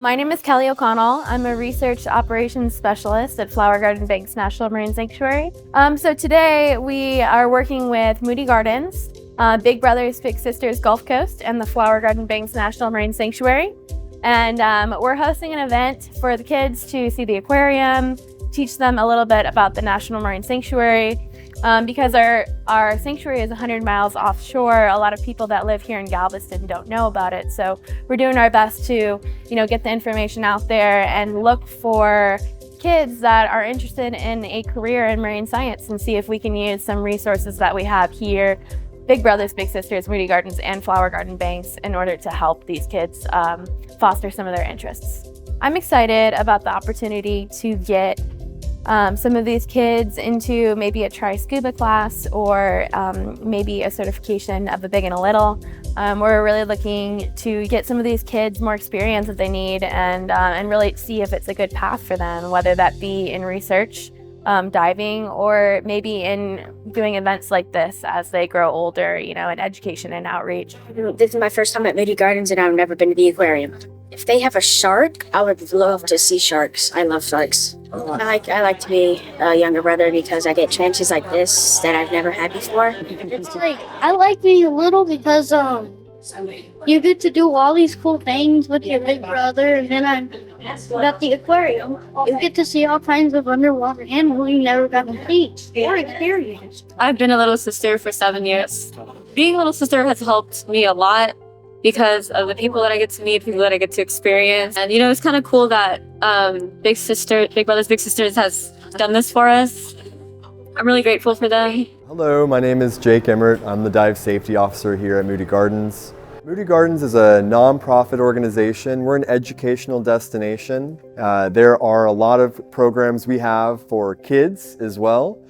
My name is Kelly O'Connell. I'm a research operations specialist at Flower Garden Banks National Marine Sanctuary. So today we are working with Moody Gardens, Big Brothers Big Sisters Gulf Coast, and the Flower Garden Banks National Marine Sanctuary. And we're hosting an event for the kids to see the aquarium, teach them a little bit about the National Marine Sanctuary. Because our sanctuary is 100 miles offshore, a lot of people that live here in Galveston don't know about it. So we're doing our best to, get the information out there and look for kids that are interested in a career in marine science and see if we can use some resources that we have here, Big Brothers Big Sisters, Moody Gardens, and Flower Garden Banks, in order to help these kids foster some of their interests. I'm excited about the opportunity to get some of these kids into maybe a try scuba class or maybe a certification of a big and a little. We're really looking to get some of these kids more experience that they need and really see if it's a good path for them, whether that be in research, diving, or maybe in doing events like this as they grow older, in education and outreach. This is my first time at Moody Gardens and I've never been to the aquarium. If they have a shark, I would love to see sharks. I love sharks. I like to be a younger brother because I get chances like this that I've never had before. It's like I like being little because you get to do all these cool things with your big brother, and then I'm at the aquarium. You get to see all kinds of underwater animals you never got to see or experience. I've been a little sister for 7 years. Being a little sister has helped me a lot because of the people that I get to meet, people that I get to experience. And it's kind of cool that Big Brothers Big Sisters has done this for us. I'm really grateful for them. Hello, my name is Jake Emmert. I'm the dive safety officer here at Moody Gardens. Moody Gardens is a non-profit organization. We're an educational destination. There are a lot of programs we have for kids as well.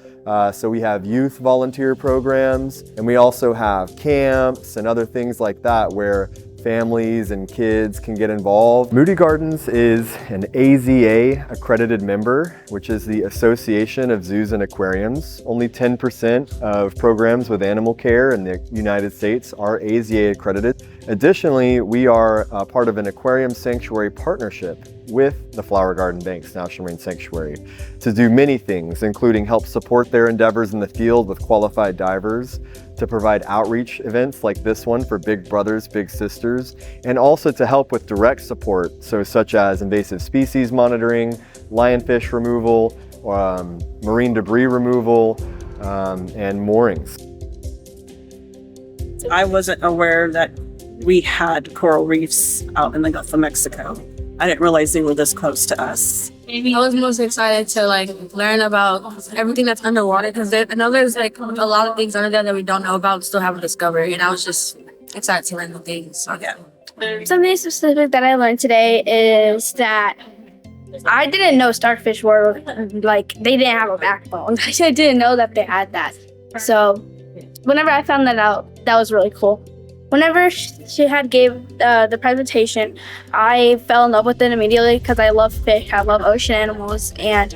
So we have youth volunteer programs, and we also have camps and other things like that where families and kids can get involved. Moody Gardens is an AZA accredited member, which is the Association of Zoos and Aquariums. Only 10% of programs with animal care in the United States are AZA accredited. Additionally, we are part of an aquarium sanctuary partnership with the Flower Garden Banks National Marine Sanctuary to do many things, including help support their endeavors in the field with qualified divers, to provide outreach events like this one for Big Brothers Big Sisters, and also to help with direct support, such as invasive species monitoring, lionfish removal, marine debris removal, and moorings. I wasn't aware that we had coral reefs out in the Gulf of Mexico. I didn't realize they were this close to us. I was most excited to learn about everything that's underwater because I know there's a lot of things under there that we don't know about, still haven't discovered, and I was just excited to learn the things. So yeah. Something specific that I learned today is that I didn't know starfish were they didn't have a backbone. I didn't know that they had that. So whenever I found that out, that was really cool. Whenever she gave the presentation, I fell in love with it immediately because I love fish, I love ocean animals, and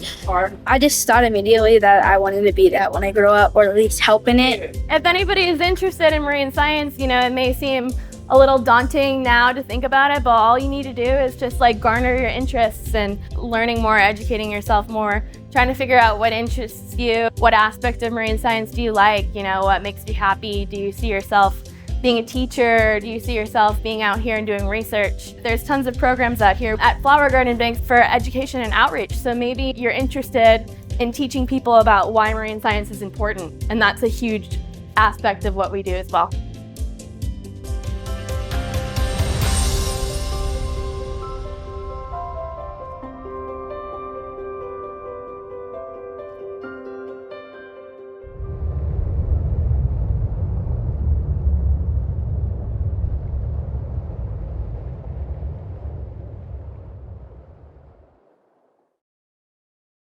I just thought immediately that I wanted to be that when I grow up, or at least help in it. If anybody is interested in marine science, it may seem a little daunting now to think about it, but all you need to do is just garner your interests and learning more, educating yourself more, trying to figure out what interests you, what aspect of marine science do you like, what makes you happy, do you see yourself being a teacher? Do you see yourself being out here and doing research? There's tons of programs out here at Flower Garden Banks for education and outreach. So maybe you're interested in teaching people about why marine science is important. And that's a huge aspect of what we do as well.